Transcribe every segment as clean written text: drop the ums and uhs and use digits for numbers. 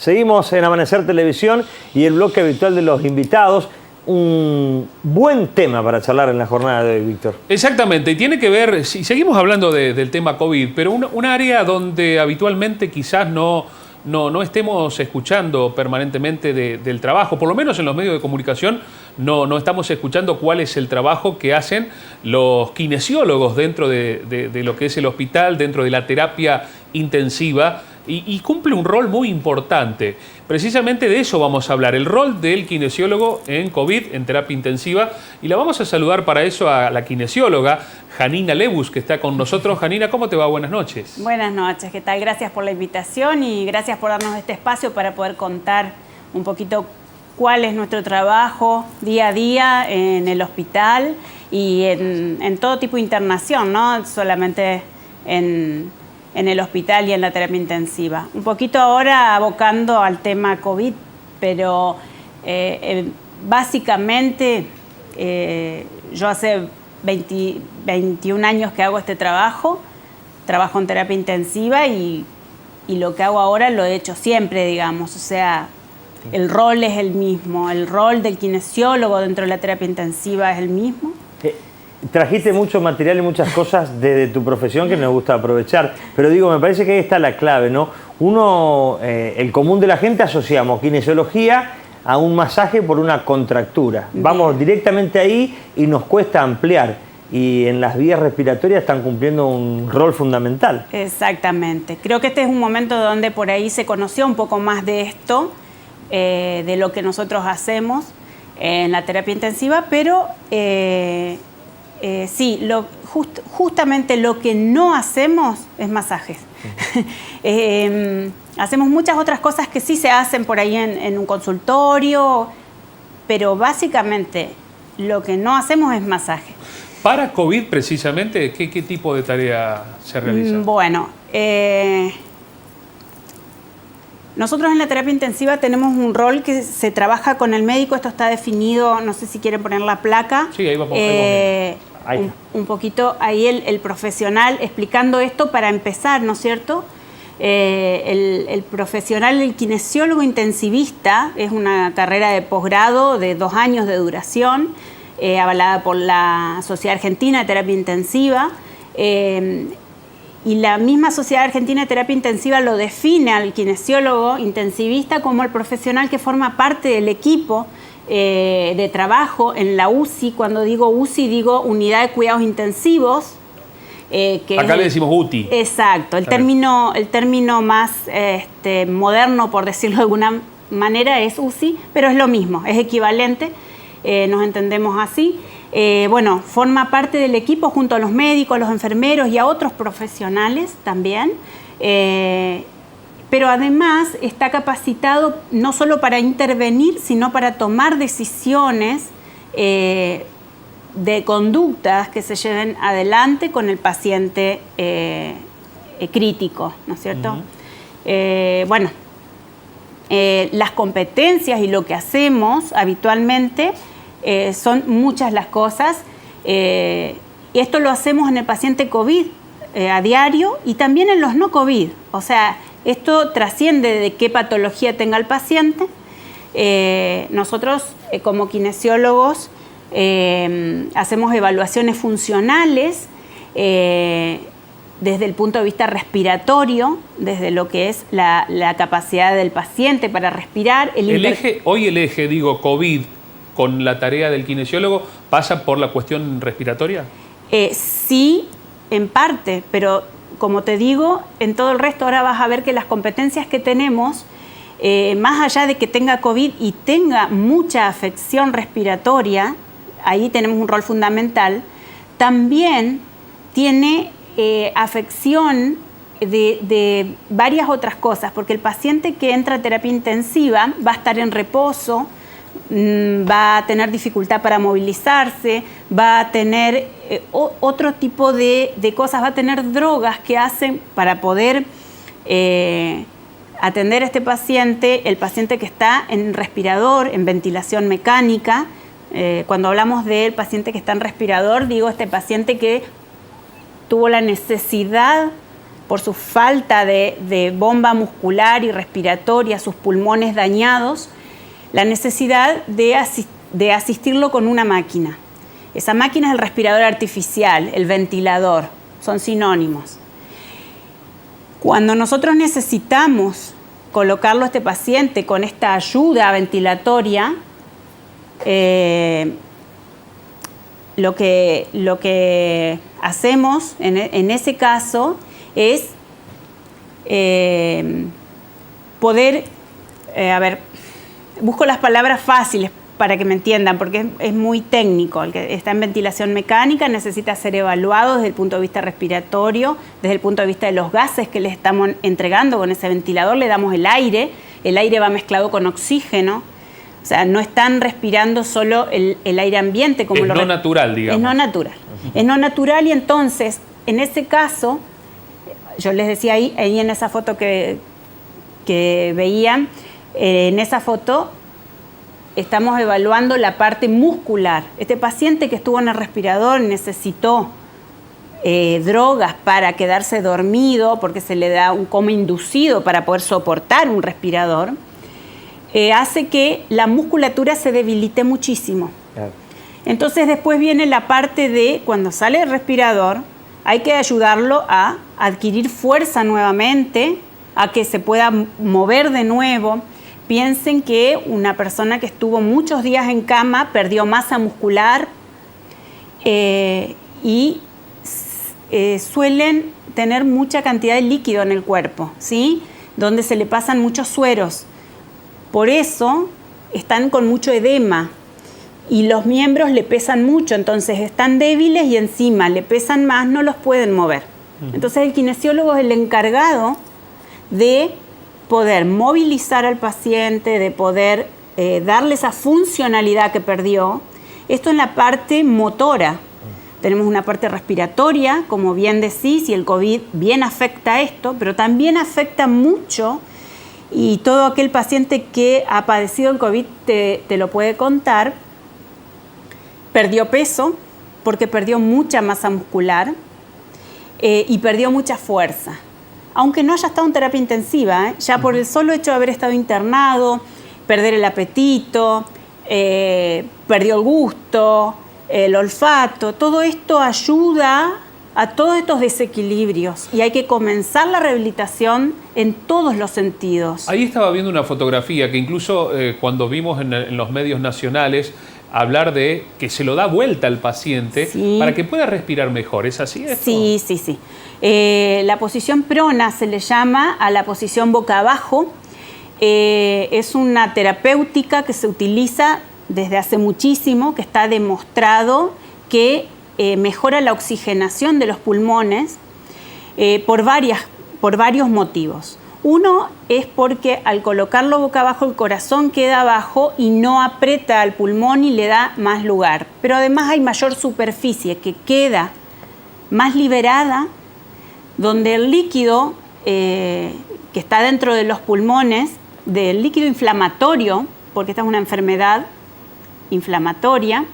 Seguimos en Amanecer Televisión y el bloque habitual de los invitados. Un buen tema para charlar en la jornada de hoy, Víctor. Exactamente, y tiene que ver, si seguimos hablando del tema COVID, pero un área donde habitualmente quizás no estemos escuchando permanentemente del trabajo, por lo menos en los medios de comunicación no estamos escuchando cuál es el trabajo que hacen los kinesiólogos dentro de lo que es el hospital, dentro de la terapia intensiva, y cumple un rol muy importante. Precisamente de eso vamos a hablar, el rol del kinesiólogo en COVID, en terapia intensiva, y la vamos a saludar para eso a la kinesióloga Janina Lebus, que está con nosotros. Janina, ¿cómo te va? Buenas noches. Buenas noches, ¿qué tal? Gracias por la invitación y gracias por darnos este espacio para poder contar un poquito cuál es nuestro trabajo día a día en el hospital y en todo tipo de internación, no solamente en el hospital y en la terapia intensiva. Un poquito ahora abocando al tema COVID, pero básicamente yo hace 21 años que hago este trabajo en terapia intensiva y lo que hago ahora lo he hecho siempre, digamos, o sea, el rol es el mismo, el rol del kinesiólogo dentro de la terapia intensiva es el mismo. Trajiste mucho material y muchas cosas de tu profesión que nos gusta aprovechar, pero digo, me parece que ahí está la clave, ¿no? Uno, el común de la gente asociamos kinesiología a un masaje por una contractura. Vamos directamente ahí y nos cuesta ampliar. Y en las vías respiratorias están cumpliendo un rol fundamental. Exactamente. Creo que este es un momento donde por ahí se conoció un poco más de esto, de lo que nosotros hacemos en la terapia intensiva, pero sí, justamente lo que no hacemos es masajes. Hacemos muchas otras cosas que sí se hacen por ahí en un consultorio, pero básicamente lo que no hacemos es masaje. Para COVID, precisamente, ¿qué tipo de tarea se realiza? Bueno, nosotros en la terapia intensiva tenemos un rol que se trabaja con el médico. Esto está definido, no sé si quieren poner la placa. Sí, ahí vamos. Un poquito ahí el profesional explicando esto para empezar, ¿no es cierto? El profesional, el kinesiólogo intensivista, es una carrera de posgrado de 2 años de duración, avalada por la Sociedad Argentina de Terapia Intensiva, y la misma Sociedad Argentina de Terapia Intensiva lo define al kinesiólogo intensivista como el profesional que forma parte del equipo de trabajo en la UCI. Cuando digo UCI, digo Unidad de Cuidados Intensivos. Acá le decimos UTI. Exacto, el término más moderno, por decirlo de alguna manera, es UCI, pero es lo mismo, es equivalente, nos entendemos así. Bueno, forma parte del equipo junto a los médicos, a los enfermeros y a otros profesionales también. Pero además está capacitado no solo para intervenir, sino para tomar decisiones de conductas que se lleven adelante con el paciente crítico, ¿no es cierto? Bueno, las competencias y lo que hacemos habitualmente son muchas las cosas. Y esto lo hacemos en el paciente COVID a diario y también en los no COVID. O sea, esto trasciende de qué patología tenga el paciente. Nosotros, como kinesiólogos, hacemos evaluaciones funcionales desde el punto de vista respiratorio, desde lo que es la capacidad del paciente para respirar. Hoy el eje, digo, COVID, con la tarea del kinesiólogo, ¿pasa por la cuestión respiratoria? Sí, en parte, pero como te digo, en todo el resto ahora vas a ver que las competencias que tenemos, más allá de que tenga COVID y tenga mucha afección respiratoria, ahí tenemos un rol fundamental, también tiene afección de varias otras cosas, porque el paciente que entra a terapia intensiva va a estar en reposo, va a tener dificultad para movilizarse, va a tener otro tipo de cosas, va a tener drogas que hacen para poder atender a este paciente, el paciente que está en respirador, en ventilación mecánica. Cuando hablamos del paciente que está en respirador, digo este paciente que tuvo la necesidad por su falta de bomba muscular y respiratoria, sus pulmones dañados, la necesidad de asistirlo con una máquina. Esa máquina es el respirador artificial, el ventilador, son sinónimos. Cuando nosotros necesitamos colocarlo a este paciente con esta ayuda ventilatoria, lo que hacemos en ese caso es poder, busco las palabras fáciles para que me entiendan, porque es muy técnico. El que está en ventilación mecánica necesita ser evaluado desde el punto de vista respiratorio, desde el punto de vista de los gases que le estamos entregando con ese ventilador. Le damos el aire va mezclado con oxígeno, o sea, no están respirando solo el aire ambiente. Como es no natural, digamos. Es no natural. Es no natural y entonces, en ese caso, yo les decía ahí en esa foto que veían, en esa foto estamos evaluando la parte muscular. Este paciente que estuvo en el respirador necesitó drogas para quedarse dormido, porque se le da un coma inducido para poder soportar un respirador, hace que la musculatura se debilite muchísimo. Claro. Entonces después viene la parte de cuando sale el respirador, hay que ayudarlo a adquirir fuerza nuevamente, a que se pueda mover de nuevo. Piensen que una persona que estuvo muchos días en cama perdió masa muscular y suelen tener mucha cantidad de líquido en el cuerpo, ¿sí? Donde se le pasan muchos sueros. Por eso están con mucho edema y los miembros le pesan mucho, entonces están débiles y encima le pesan más, no los pueden mover. Entonces el kinesiólogo es el encargado de poder movilizar al paciente, de poder darle esa funcionalidad que perdió. Esto en la parte motora. Tenemos una parte respiratoria, como bien decís, y el COVID bien afecta a esto, pero también afecta mucho, y todo aquel paciente que ha padecido el COVID te lo puede contar, perdió peso porque perdió mucha masa muscular y perdió mucha fuerza. Aunque no haya estado en terapia intensiva, ya por el solo hecho de haber estado internado, perder el apetito, perdió el gusto, el olfato, todo esto ayuda a todos estos desequilibrios y hay que comenzar la rehabilitación en todos los sentidos. Ahí estaba viendo una fotografía que incluso cuando vimos en los medios nacionales hablar de que se lo da vuelta al paciente para que pueda respirar mejor. ¿Es así esto? Sí. La posición prona se le llama a la posición boca abajo. Es una terapéutica que se utiliza desde hace muchísimo, que está demostrado que mejora la oxigenación de los pulmones por varios motivos. Uno es porque al colocarlo boca abajo el corazón queda abajo y no aprieta al pulmón y le da más lugar. Pero además hay mayor superficie que queda más liberada, donde el líquido que está dentro de los pulmones, del líquido inflamatorio, porque esta es una enfermedad inflamatoria,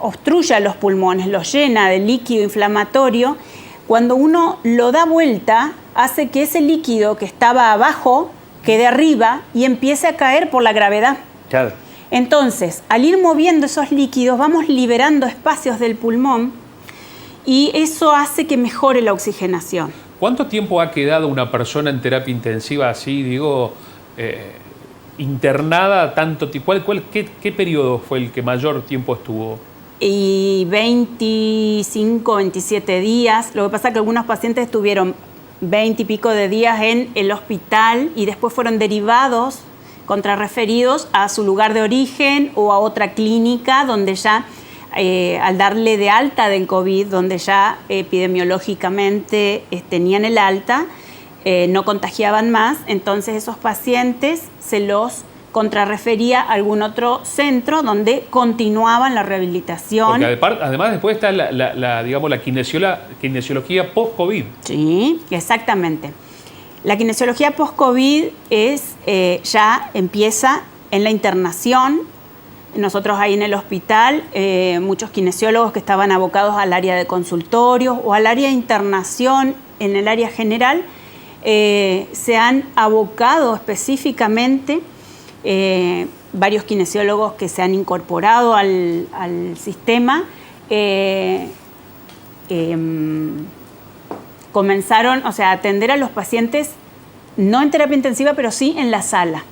obstruye los pulmones, los llena de líquido inflamatorio. Cuando uno lo da vuelta, hace que ese líquido que estaba abajo quede arriba y empiece a caer por la gravedad. Claro. Entonces, al ir moviendo esos líquidos, vamos liberando espacios del pulmón y eso hace que mejore la oxigenación. ¿Cuánto tiempo ha quedado una persona en terapia intensiva así, internada tanto tiempo? ¿Qué periodo fue el que mayor tiempo estuvo? Y 25, 27 días. Lo que pasa es que algunos pacientes estuvieron 20 y pico de días en el hospital y después fueron derivados, contrarreferidos a su lugar de origen o a otra clínica donde ya, al darle de alta del COVID, donde ya epidemiológicamente tenían el alta, no contagiaban más, entonces esos pacientes se los contrarrefería a algún otro centro donde continuaban la rehabilitación. Porque además después está la kinesiología post-COVID. Sí, exactamente. La kinesiología post-COVID ya empieza en la internación. Nosotros ahí en el hospital, muchos kinesiólogos que estaban abocados al área de consultorios o al área de internación en el área general, se han abocado específicamente varios kinesiólogos que se han incorporado al sistema. Comenzaron, o sea, a atender a los pacientes no en terapia intensiva, pero sí en la sala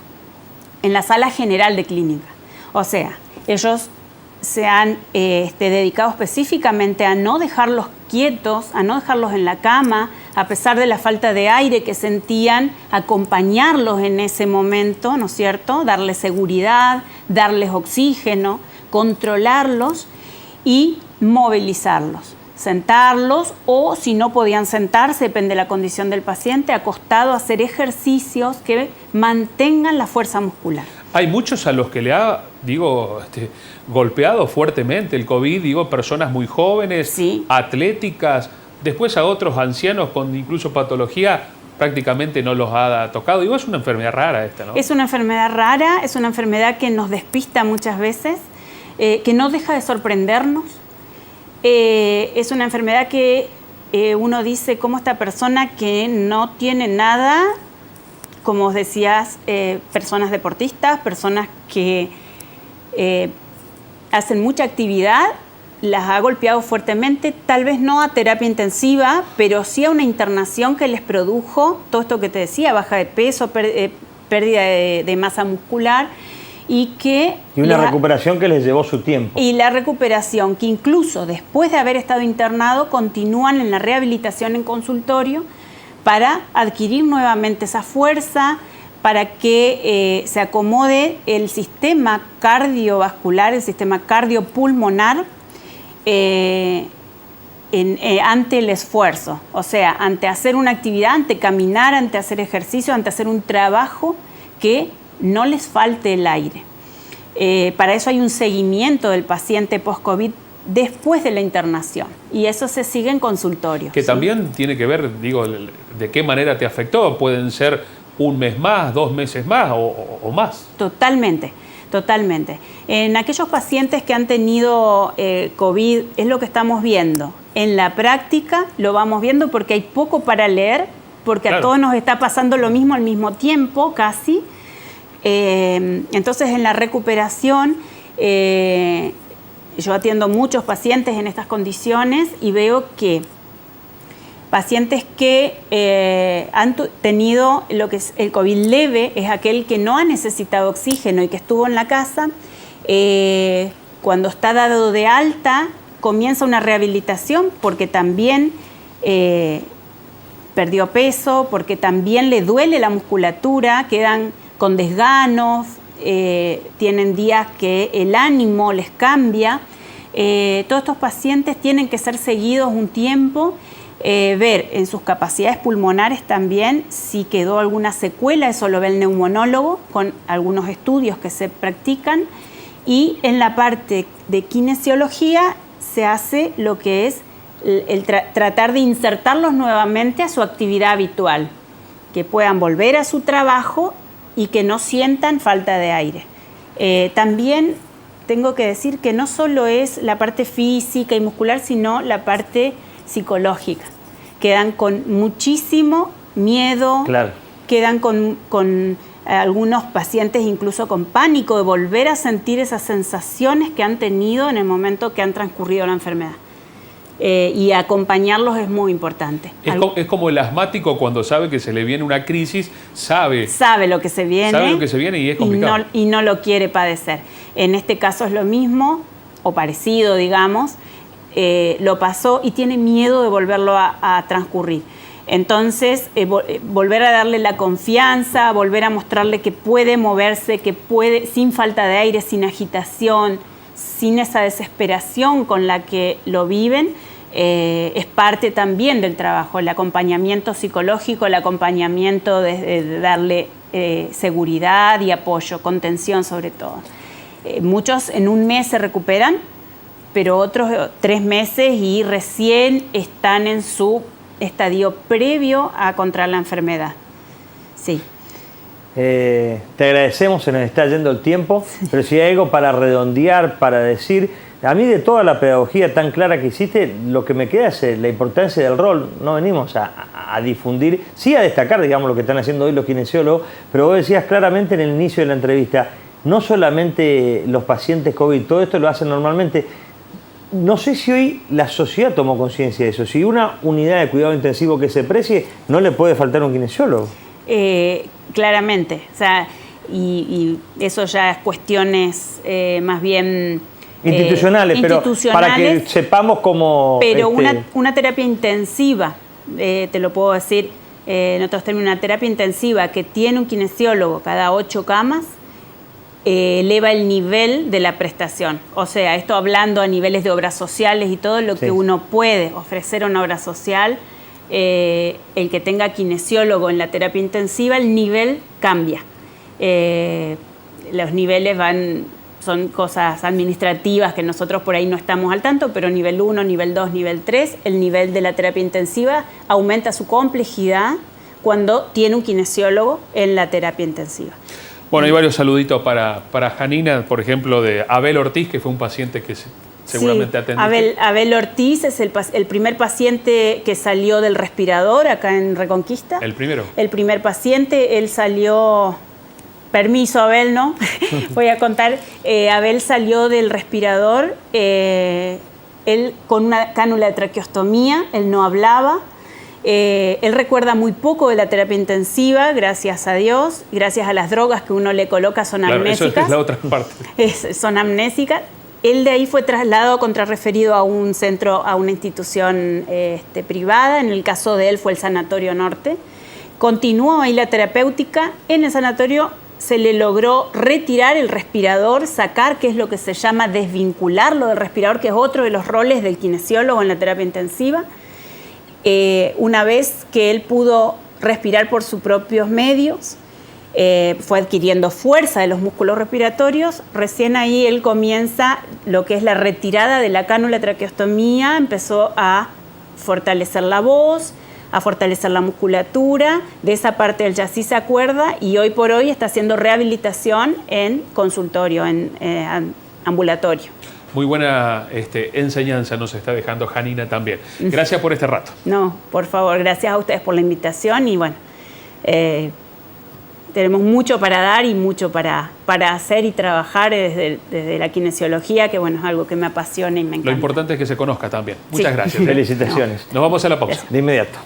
general de clínica. O sea, ellos se han dedicado específicamente a no dejarlos quietos, a no dejarlos en la cama, a pesar de la falta de aire que sentían, acompañarlos en ese momento, ¿no es cierto? Darles seguridad, darles oxígeno, controlarlos y movilizarlos. Sentarlos o, si no podían sentarse, depende de la condición del paciente, acostado, hacer ejercicios que mantengan la fuerza muscular. Hay muchos a los que le ha, golpeado fuertemente el COVID, personas muy jóvenes, sí, atléticas, después a otros ancianos con incluso patología, prácticamente no los ha tocado. Es una enfermedad rara esta, ¿no? Es una enfermedad rara, es una enfermedad que nos despista muchas veces, que no deja de sorprendernos. Es una enfermedad que uno dice, ¿cómo esta persona que no tiene nada, como os decías, personas deportistas, personas que hacen mucha actividad, las ha golpeado fuertemente, tal vez no a terapia intensiva, pero sí a una internación que les produjo todo esto que te decía, baja de peso, pérdida de masa muscular, y una recuperación que les llevó su tiempo. Y la recuperación, que incluso después de haber estado internado, continúan en la rehabilitación en consultorio para adquirir nuevamente esa fuerza, para que se acomode el sistema cardiovascular, el sistema cardiopulmonar ante el esfuerzo. O sea, ante hacer una actividad, ante caminar, ante hacer ejercicio, ante hacer un trabajo que no les falte el aire. Para eso hay un seguimiento del paciente post-COVID después de la internación, y eso se sigue en consultorio. Que ¿sí? También tiene que ver, de qué manera te afectó. Pueden ser un mes más, 2 meses más o más. Totalmente, totalmente. En aquellos pacientes que han tenido COVID, es lo que estamos viendo. En la práctica lo vamos viendo porque hay poco para leer, porque claro, a todos nos está pasando lo mismo al mismo tiempo, casi. Entonces, en la recuperación, yo atiendo muchos pacientes en estas condiciones y veo que pacientes que han tenido lo que es el COVID leve, es aquel que no ha necesitado oxígeno y que estuvo en la casa, cuando está dado de alta, comienza una rehabilitación porque también perdió peso, porque también le duele la musculatura, quedan con desganos, tienen días que el ánimo les cambia. Todos estos pacientes tienen que ser seguidos un tiempo, ver en sus capacidades pulmonares también si quedó alguna secuela, eso lo ve el neumonólogo con algunos estudios que se practican, y en la parte de kinesiología se hace lo que es tratar de insertarlos nuevamente a su actividad habitual, que puedan volver a su trabajo y que no sientan falta de aire. También tengo que decir que no solo es la parte física y muscular, sino la parte psicológica. Quedan con muchísimo miedo, claro, quedan con algunos pacientes incluso con pánico de volver a sentir esas sensaciones que han tenido en el momento que han transcurrido la enfermedad. Y acompañarlos es muy importante. Es como el asmático cuando sabe que se le viene una crisis, sabe lo que se viene. Sabe lo que se viene y es complicado. Y no lo quiere padecer. En este caso es lo mismo, o parecido, digamos, lo pasó y tiene miedo de volverlo a transcurrir. Entonces, volver a darle la confianza, volver a mostrarle que puede moverse, que puede, sin falta de aire, sin agitación, sin esa desesperación con la que lo viven, es parte también del trabajo, el acompañamiento psicológico, el acompañamiento de darle seguridad y apoyo, contención sobre todo. Muchos en un mes se recuperan, pero otros 3 meses y recién están en su estadio previo a contraer la enfermedad. Sí. Te agradecemos, se nos está yendo el tiempo, pero si hay algo para redondear, para decir, a mí de toda la pedagogía tan clara que hiciste, lo que me queda es la importancia del rol. No venimos a a difundir, sí a destacar, digamos, lo que están haciendo hoy los kinesiólogos, pero vos decías claramente en el inicio de la entrevista, no solamente los pacientes COVID, todo esto lo hacen normalmente. No sé si hoy la sociedad tomó conciencia de eso. Si una unidad de cuidado intensivo que se precie, no le puede faltar un kinesiólogo. Claramente. O sea, y eso ya es cuestiones más bien institucionales, pero para que sepamos cómo... Pero una terapia intensiva, te lo puedo decir en otros términos, una terapia intensiva que tiene un kinesiólogo cada 8 camas, eleva el nivel de la prestación. O sea, esto hablando a niveles de obras sociales y todo lo que uno puede ofrecer a una obra social, el que tenga kinesiólogo en la terapia intensiva, el nivel cambia. Los niveles son cosas administrativas que nosotros por ahí no estamos al tanto, pero nivel 1, nivel 2, nivel 3, el nivel de la terapia intensiva aumenta su complejidad cuando tiene un kinesiólogo en la terapia intensiva. Bueno, hay varios saluditos para Janina, por ejemplo, de Abel Ortiz, que fue un paciente que seguramente atendiste. Abel Ortiz es el primer paciente que salió del respirador acá en Reconquista. ¿El primero? El primer paciente, él salió... Permiso, Abel, ¿no? Voy a contar. Abel salió del respirador, él con una cánula de traqueostomía, él no hablaba. Él recuerda muy poco de la terapia intensiva, gracias a Dios, gracias a las drogas que uno le coloca, son amnésicas. Eso es la otra parte. Son amnésicas. Él de ahí fue trasladado contrarreferido a un centro, a una institución privada. En el caso de él fue el Sanatorio Norte. Continuó ahí la terapéutica. En el sanatorio se le logró retirar el respirador, sacar, que es lo que se llama desvincularlo del respirador, que es otro de los roles del kinesiólogo en la terapia intensiva. Una vez que él pudo respirar por sus propios medios, fue adquiriendo fuerza de los músculos respiratorios, recién ahí él comienza lo que es la retirada de la cánula de traqueostomía, empezó a fortalecer la voz, a fortalecer la musculatura, de esa parte él ya sí se acuerda y hoy por hoy está haciendo rehabilitación en consultorio, en ambulatorio. Muy buena enseñanza nos está dejando Janina también. Gracias por este rato. No, por favor, gracias a ustedes por la invitación y bueno, tenemos mucho para dar y mucho para hacer y trabajar desde la kinesiología, que bueno, es algo que me apasiona y me encanta. Lo importante es que se conozca también. Muchas gracias. Felicitaciones. Nos vamos a la pausa. De inmediato.